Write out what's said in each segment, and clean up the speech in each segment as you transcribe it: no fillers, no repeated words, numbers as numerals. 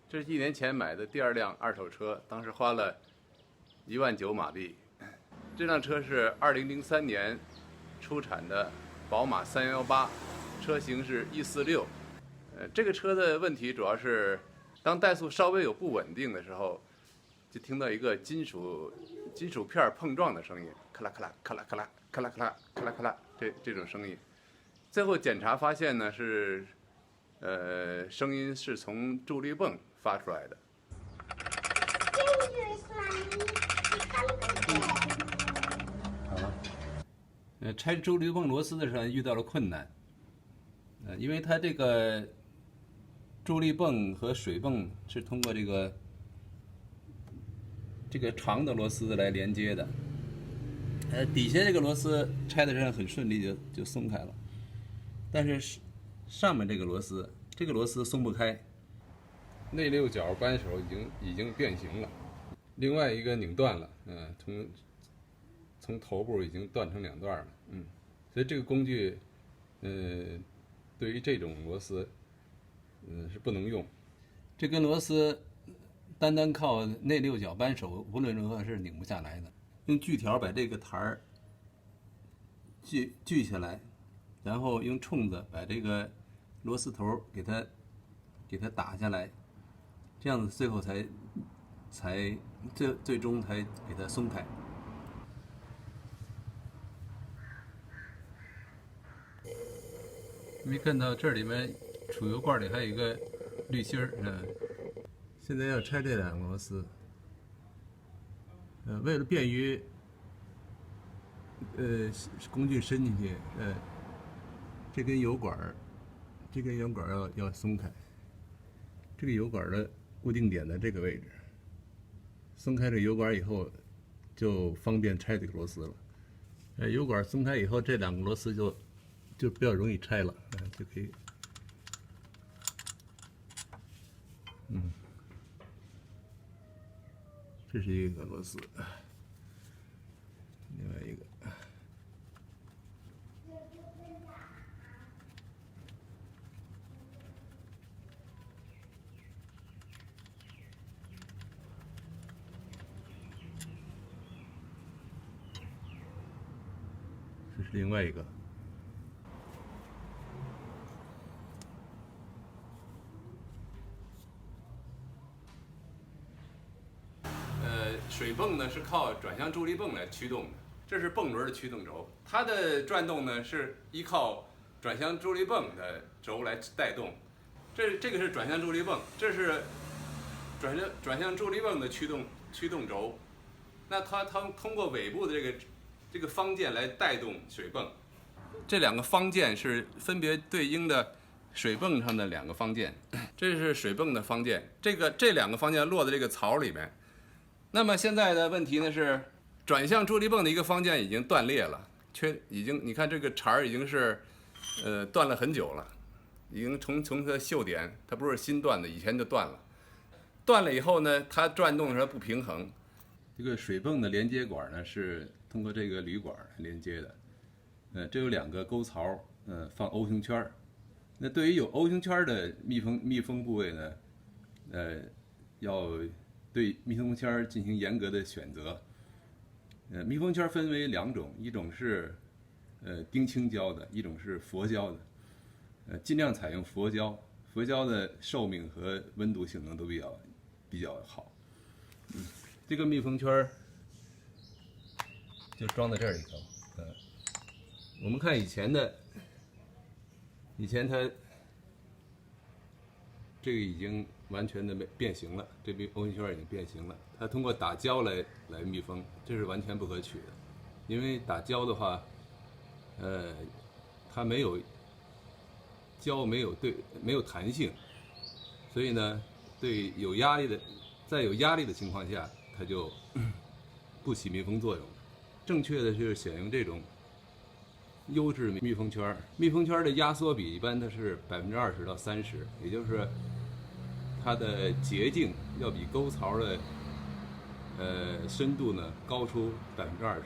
这是1年前买的第2辆二手车，当时花了1.9万马币。这辆车是2003年出产的宝马318，车型是146。这个车的问题主要是，当怠速稍微有不稳定的时候，就听到一个金属片碰撞的声音，咔啦咔啦咔啦咔啦咔啦咔啦咔啦咔啦，这种声音。最后检查发现呢是，声音是从助力泵发出来的。拆助力泵螺丝的时候遇到了困难，因为它这个助力泵和水泵是通过这个长的螺丝来连接的，底下这个螺丝拆的上很顺利就松开了，但是上面这个螺丝松不开，内六角扳手已经变形了，另外一个拧断了，从头部已经断成2段了，所以这个工具，对于这种螺丝，是不能用。这根螺丝单靠内六角扳手，无论如何是拧不下来的。用锯条把这个台儿锯下来，然后用冲子把这个螺丝头给它打下来，这样子最后最终才给它松开。没看到这里面储油罐里还有一个滤芯儿，现在要拆这2个螺丝，为了便于工具伸进去，这根油管要松开，这个油管的固定点在这个位置，松开这油管以后就方便拆这个螺丝了。油管松开以后，这2个螺丝就比较容易拆了，就可以，这是一个螺丝，另外一个，这是另外一个。水泵呢是靠转向助力泵来驱动的，这是泵轮的驱动轴，它的转动呢是依靠转向助力泵的轴来带动。这个是转向助力泵，这是转向助力泵的驱动轴。那它通过尾部的这个方件来带动水泵。这2个方件是分别对应的水泵上的2个方件，这是水泵的方件，这2个方件落在这个槽里面。那么现在的问题呢是，转向助力泵的一个方件已经断裂了，你看这个茬儿已经是，断了很久了，已经从它的锈点，它不是新断的，以前就断了。断了以后呢，它转动的时候不平衡。这个水泵的连接管呢是通过这个铝管连接的，这有2个沟槽，放 O 型圈儿。那对于有 O 型圈的密封部位呢，要对密封圈进行严格的选择。密封圈分为2种，一种是丁腈胶的，一种是佛胶的。尽量采用佛胶，佛胶的寿命和温度性能都比较好。这个密封圈就装在这里头。我们看以前它这个已经完全的变形了，这边 O 型圈已经变形了。它通过打胶来密封，这是完全不可取的。因为打胶的话，它胶没有弹性，所以呢，在有压力的情况下，它就不起密封作用。正确的是选用这种优质密封圈，密封圈的压缩比一般它是20%到30%，也就是它的洁净要比沟槽的深度呢高出20%。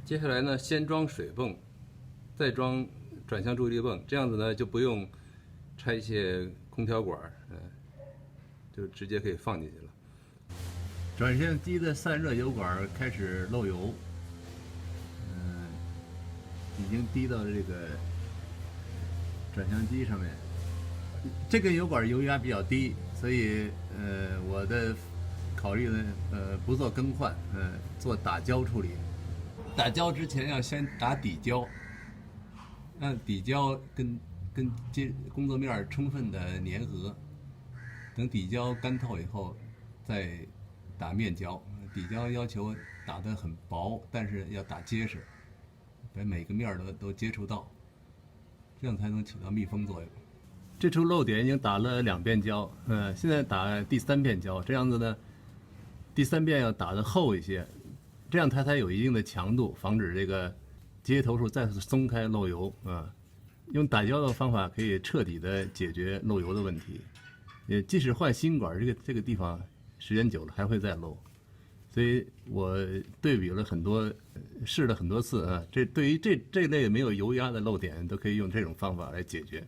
接下来呢，先装水泵，再装转向助力泵，这样子呢就不用拆卸空调管，就直接可以放进去了。转向机的散热油管开始漏油，已经滴到这个转向机上面。这根油管油压比较低，所以我的考虑呢，不做更换，做打胶处理。打胶之前要先打底胶，让底胶跟工作面充分的粘合。等底胶干透以后，再打面胶。底胶要求打得很薄，但是要打结实，把每个面都接触到，这样才能起到密封作用。这处漏点已经打了2遍胶，现在打第3遍胶，这样子呢，第3遍要打得厚一些，这样它才有一定的强度，防止这个接头处再次松开漏油啊。用打胶的方法可以彻底的解决漏油的问题。即使换新管，这个地方时间久了还会再漏，所以我对比了很多，试了很多次啊。对于这类没有油压的漏点，都可以用这种方法来解决。